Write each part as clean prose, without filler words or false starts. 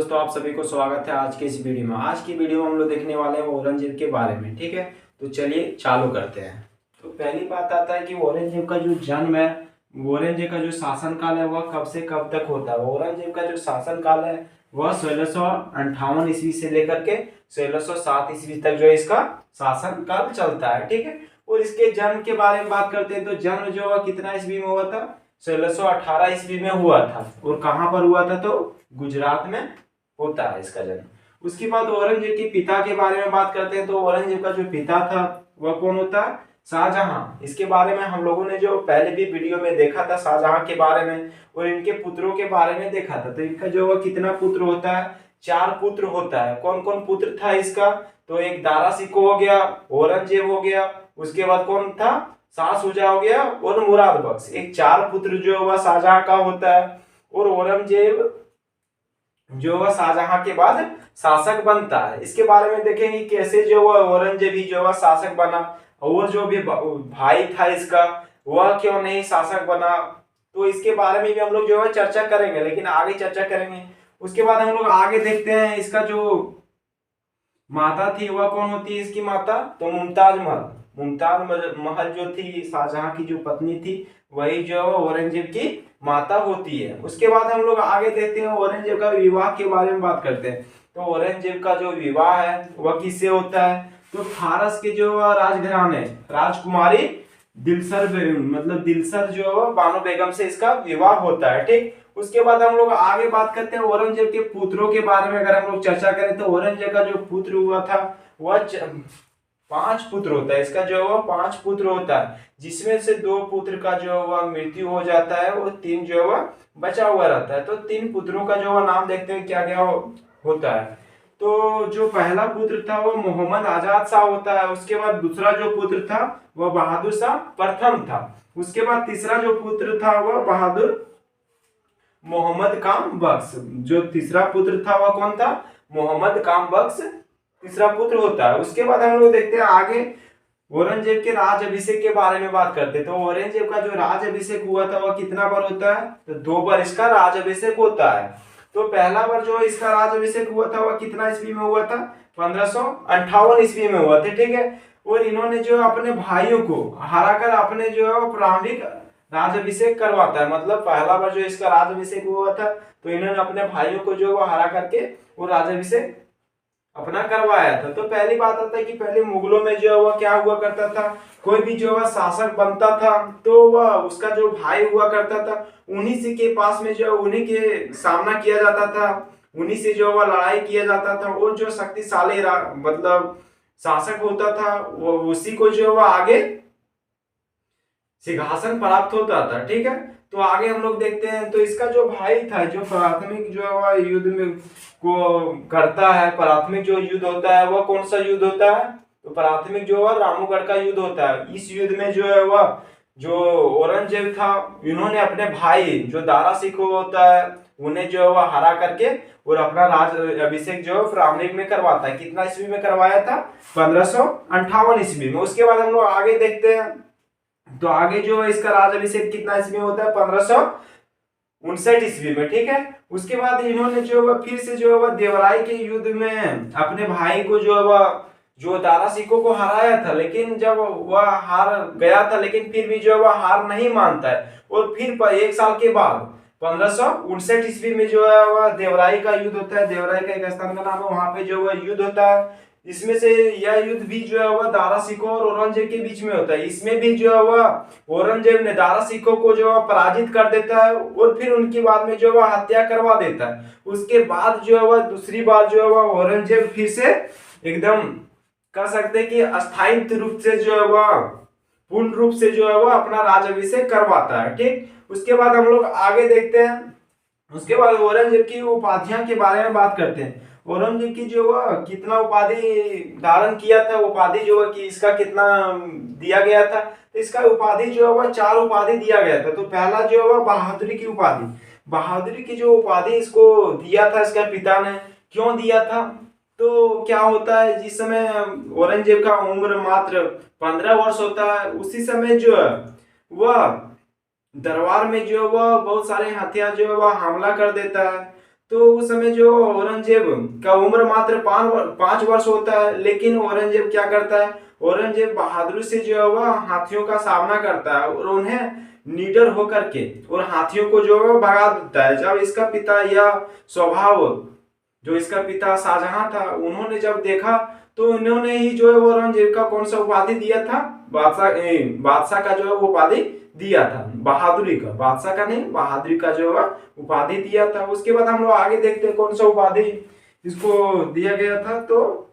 दोस्तों, आप सभी को स्वागत है आज के इस वीडियो में। आज की वीडियो में हम लोग देखने वाले हैं औरंगजेब के बारे में। ठीक है, तो चलिए चालू करते हैं। तो पहली बात आता है कि औरंगजेब का जो जन्म है, औरंगजेब का जो शासनकाल है वह कब से कब तक होता है। औरंगजेब का जो शासनकाल है वह 1658 ईस्वी से लेकर के 1607 ईस्वी तक जो इसका शासनकाल चलता है। ठीक है, और इसके जन्म के बारे में बात करते हैं तो जन्म जो है कितना ईस्वी में हुआ था, 1618 ईस्वी में हुआ था। और कहाँ पर हुआ था, तो गुजरात में होता है इसका जन्म। उसके बाद औरंगजेब के पिता के बारे में बात करते हैं तो औरंगजेब का जो पिता था वह कौन होता है, शाहजहां। इसके बारे में हम लोगों ने जो पहले भी वीडियो में देखा था शाहजहां के बारे में और इनके पुत्रों के बारे में देखा था। तो इनका जो वह कितना पुत्र होता है, 4 पुत्र होता है। कौन कौन पुत्र था इसका, तो एक दारा सिको हो गया, औरंगजेब हो गया, उसके बाद कौन था, शाह शुजा हो गया और मुराद बख्श। एक 4 पुत्र जो वह शाहजहां का होता है। और औरंगजेब जो वह शाहजहां के बाद शासक बनता है। इसके बारे में देखेंगे कैसे जो वह औरंगजेब ही जो वह शासक बना और जो भी भाई था इसका वह क्यों नहीं शासक बना। तो इसके बारे में भी हम लोग जो है चर्चा करेंगे, लेकिन आगे चर्चा करेंगे। उसके बाद हम लोग आगे देखते हैं इसका जो माता थी वह कौन होती है इसकी माता, तो मुमताज महल। मुमताज महल जो थी शाहजहां की जो पत्नी थी वही जो औरंगजेब की माता होती है। उसके बाद हम लोग आगे देखते हैं औरंगजेब का विवाह के बारे में बात करते हैं। तो औरंगजेब का जो विवाह है वह किससे होता है, तो फारस के जो राजघराने राजकुमारी दिलसर जो बानो बेगम से इसका विवाह होता है। ठीक, उसके बाद हम लोग आगे बात करते हैं औरंगजेब के पुत्रों के बारे में। अगर हम लोग चर्चा करें तो औरंगजेब का जो पुत्र हुआ था वह 5 पुत्र होता है। इसका जो है 5 पुत्र होता है, जिसमें से 2 पुत्र का जो वह मृत्यु हो जाता है और 3 जो वह बचा हुआ रहता है। तो 3 पुत्रों का जो नाम देखते हैं क्या क्या होता है। तो जो पहला पुत्र था वो मोहम्मद आजाद शाह होता है। उसके बाद दूसरा जो पुत्र था वह बहादुर शाह प्रथम था। उसके बाद तीसरा जो पुत्र था वह बहादुर मोहम्मद काम बख्श। जो तीसरा पुत्र था वह कौन था, मोहम्मद काम बख्श तीसरा पुत्र होता है। उसके बाद हम लोग देखते हैं आगे औरंगजेब के राज अभिषेक के बारे में बात करते हैं। तो औरंगजेब का जो राज अभिषेक हुआ था वह कितना बार होता है, तो 2 बार इसका राज अभिषेक होता है। तो पहला बार जो इसका राज अभिषेक हुआ था वह कितना ईस्वी में हुआ था, 1558 ईस्वी में हुआ था। ठीक है, और इन्होंने जो अपने भाइयों को हराकर अपने जो है प्रारंभिक राज अभिषेक करवाता है। मतलब पहला बार जो इसका राज अभिषेक हुआ था तो इन्होंने अपने भाइयों को जो हरा करके वो राज अभिषेक अपना करवाया था। तो पहली बात आता है कि पहले मुगलों में जो वह क्या हुआ करता था, कोई भी जो वह शासक बनता था तो वह उसका जो भाई हुआ करता था उन्हीं से के पास में जो उन्हीं के सामना किया जाता था, उन्हीं से जो वह लड़ाई किया जाता था। और जो शक्तिशाली मतलब शासक होता था वो उसी को जो वह आगे सिंहासन प्राप्त होता था। ठीक है, तो आगे हम लोग देखते हैं। तो इसका जो भाई था जो प्राथमिक जो है युद्ध में को करता है, प्राथमिक जो युद्ध होता है वह कौन सा युद्ध होता है, तो प्राथमिक जो है रामूगढ़ का युद्ध होता है। इस युद्ध में जो है वह जो औरंगजेब था इन्होंने अपने भाई जो दारा सिको होता है उन्हें जो है वह हरा करके और अपना राज अभिषेक जो है प्रारंभिक में करवाता है। कितना ईस्वी में करवाया था, 1558 ईस्वी में। उसके बाद हम लोग आगे देखते हैं। तो आगे जो है इसका राज अभिषेक कितना ईस्वी में होता है, 1559 ईस्वी में। ठीक है, उसके बाद इन्होंने जो है फिर से जो है देवराई के युद्ध में अपने भाई को जो है जो दारा सिको को हराया था, लेकिन जब वह हार गया था लेकिन फिर भी जो है वह हार नहीं मानता है। और फिर 1 साल के बाद 1559 ईस्वी में जो है वह देवराई का युद्ध होता है। देवराई का एक स्थान का नाम है, वहां पे जो है युद्ध होता है। इसमें से यह युद्ध भी जो है वह दारा सिको और औरंगजेब के बीच में होता है। इसमें भी जो है वह औरंगजेब ने दारा सिको को जो है पराजित कर देता है और फिर उनकी बाद में जो वह हत्या करवा देता है। उसके बाद जो है वह दूसरी बार जो है वह औरंगजेब फिर से एकदम कह सकते हैं कि अस्थायी रूप से जो है वह पूर्ण रूप से जो है वह अपना राज अभिषेक करवाता है। ठीक, उसके बाद हम लोग आगे देखते हैं। उसके बाद औरंगजेब की उपाधियां के बारे में बात करते हैं। औरंगजेब की जो कितना उपाधि धारण किया था, उपाधि जो है कि इसका कितना दिया गया था, तो इसका उपाधि जो है वह 4 उपाधि दिया गया था। तो पहला जो है वह बहादुरी की उपाधि, बहादुरी की जो उपाधि इसको दिया था इसका पिता ने। क्यों दिया था, तो क्या होता है जिस समय औरंगजेब का उम्र मात्र 15 वर्ष होता है उसी समय जो है वह दरबार में जो वह बहुत सारे हथियार जो है वह हमला कर देता है। तो उस समय जो औरंगजेब का उम्र मात्र 5 वर्ष होता है, लेकिन औरंगजेब क्या करता है, औरंगजेब बहादुरी से जो है वह हाथियों का सामना करता है और उन्हें निडर होकर के और हाथियों को जो है वो भगा देता है। जब इसका पिता यह स्वभाव जो इसका पिता शाहजहां था, उन्होंने जब देखा तो उन्होंने ही जो है वो औरंगजेब का कौन सा उपाधि दिया था, बादशाह का जो है वो उपाधि दिया था, बहादुरी का, बादशाह का नहीं बहादुरी का जो है उपाधि दिया था। उसके बाद हम लोग आगे देखते हैं कौन सा उपाधि इसको दिया गया था। तो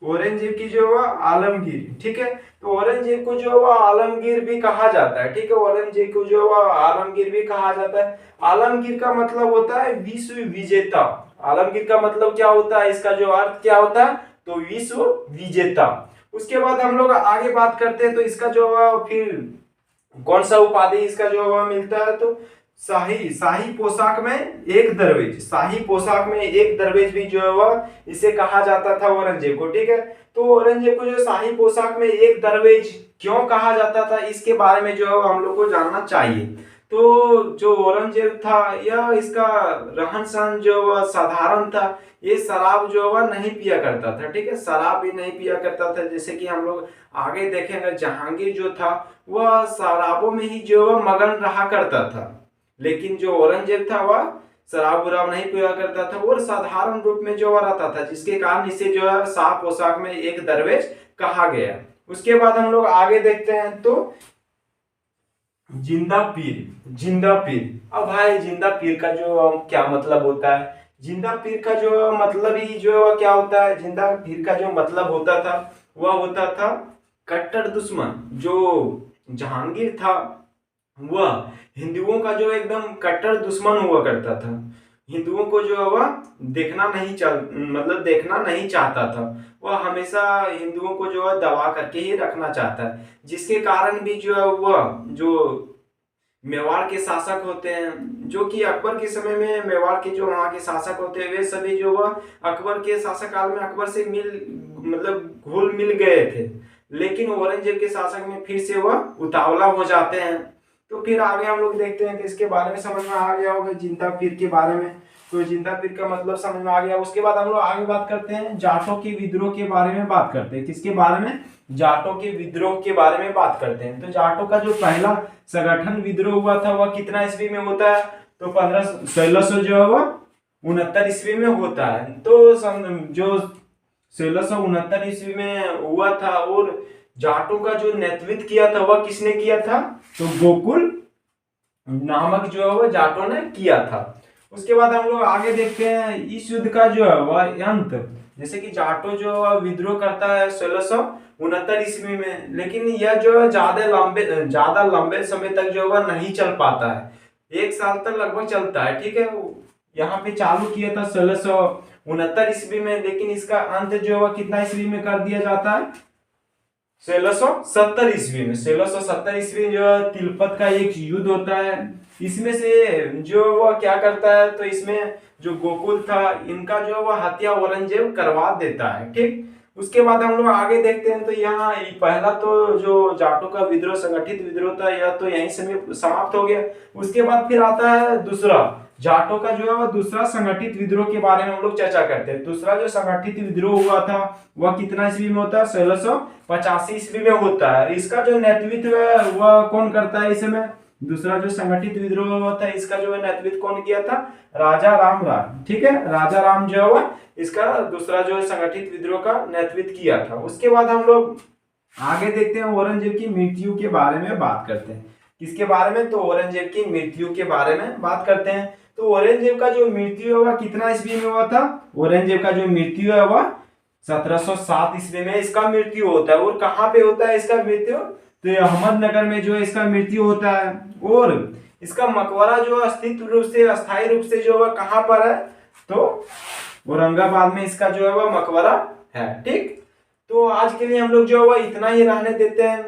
औरंगजेब की जो है आलमगीर, ठीक है, तो औरंगजेब को जो है आलमगीर भी कहा जाता है, ठीक है, औरंगजेब को जो है आलमगीर भी कहा जाता है। आलमगीर का मतलब होता है विश्व विजेता। आलमगीर का मतलब क्या होता है, इसका जो अर्थ क्या होता है, तो विश्व विजेता। उसके बाद हम लोग आगे बात करते हैं, तो इसका जो फिर कौन सा उपाधि इसका जो मिलता है, तो शाही पोशाक में एक दरवेज, शाही पोशाक में एक दरवेज भी जो है वह इसे कहा जाता था औरंगजेब को, ठीक है। तो औरंगजेब को जो शाही पोशाक में एक दरवेज क्यों कहा जाता था, इसके बारे में जो है हम लोग को जानना चाहिए। तो जो औरंगजेब था यह इसका रहन सहन जो साधारण था, ये शराब जो वह नहीं पिया करता था, ठीक है, शराब भी नहीं पिया करता था। जैसे कि हम लोग आगे देखेंगे जहांगीर जो था वह शराबों में ही जो मगन रहा करता था, लेकिन जो औरंगजेब था वह शराब वराब नहीं पिया करता था और साधारण रूप में जो रहता था, जिसके कारण इसे जो है शाह पोशाक में एक दरवेश कहा गया। उसके बाद हम लोग आगे देखते हैं, तो जिंदा पीर, जिंदा पीर। अब भाई जिंदा पीर का जो क्या मतलब होता है, जिंदा पीर का जो मतलब ही जो क्या होता है, जिंदा पीर का जो मतलब होता था वह होता था कट्टर दुश्मन। जो जहांगीर था वह हिंदुओं का जो एकदम कट्टर दुश्मन हुआ करता था, हिंदुओं को जो है वह देखना नहीं चाहता था, वह हमेशा हिंदुओं को जो है दबा करके ही रखना चाहता है, जिसके कारण भी जो है वह जो मेवाड़ के शासक होते हैं, जो कि अकबर के समय में मेवाड़ के जो वहाँ के शासक होते हैं वे सभी जो वह अकबर के शासक काल में अकबर से घुल मिल गए थे, लेकिन औरंगजेब के शासक में फिर से वह उतावला हो जाते हैं। तो फिर आगे हम लोग देखते हैं कि इसके बारे में समझ में आ गया होगा जिंदा पीर के बारे में, तो जिंदा पीर का मतलब समझ में आ गया। उसके बाद हम लोग आगे बात करते हैं जाटों के विद्रोह के बारे में बात करते हैं। किसके बारे में, जाटों के विद्रोह के बारे में बात करते हैं। तो जाटों का जो पहला संगठन विद्रोह हुआ था वह कितना ईस्वी में होता है, तो 1600 जो है वह 69 ईस्वी में होता है। तो जो 1669 ईस्वी में हुआ था, और जाटों का जो नेतृत्व किया था वह किसने किया था, तो गोकुल नामक जो है वह जाटों ने किया था। उसके बाद हम लोग आगे देखते हैं इस युद्ध का जो है वह अंत, जैसे कि जाटो जो विद्रोह करता है 1669 ईस्वी में, लेकिन यह जो है ज्यादा लंबे समय तक जो वह नहीं चल पाता है, 1 साल तक लगभग चलता है, ठीक है। यहाँ पे चालू किया था 1669 ईस्वी में, लेकिन इसका अंत जो है कितना ईस्वी में कर दिया जाता है, 1670 ईस्वी में। 1670 ईस्वी जो तिलपत का एक युद्ध होता है, इसमें से जो वह क्या करता है, तो इसमें जो गोकुल था इनका जो वह हत्या औरंगजेब करवा देता है, ठीक। उसके बाद हम लोग आगे देखते हैं, तो यहाँ पहला तो जो जाटों का विद्रोह संगठित विद्रोह था यह तो यहीं से समाप्त हो गया। उसके बाद फिर आता है दूसरा जाटों का जो है वह दूसरा संगठित विद्रोह के बारे में हम लोग चर्चा करते हैं। दूसरा जो संगठित विद्रोह हुआ था वह कितना ईस्वी में होता है, 1685 ईस्वी में होता है। इसका जो नेतृत्व है वह कौन करता है, इस समय दूसरा जो संगठित विद्रोह हुआ था इसका जो नेतृत्व कौन किया था, राजा राम राय, ठीक है, राजा राम जो है इसका दूसरा जो संगठित विद्रोह का नेतृत्व किया था। उसके बाद हम लोग आगे देखते हैं औरंगजेब की मृत्यु के बारे में बात करते हैं। किसके बारे में, तो औरंगजेब की मृत्यु के बारे में बात करते हैं। तो औरंगजेब का जो मृत्यु है वह कितना ईस्वी में हुआ था, औरंगजेब का जो मृत्यु है वह 1707 ईस्वी में इसका मृत्यु होता है। और कहाँ पे होता है इसका मृत्यु, तो अहमदनगर में जो इसका मृत्यु होता है। और इसका मकबरा जो अस्थायी रूप से जो है कहाँ पर है, तो औरंगाबाद में इसका जो है वह मकबरा है, ठीक। तो आज के लिए हम लोग जो है वह इतना ही रहने देते हैं।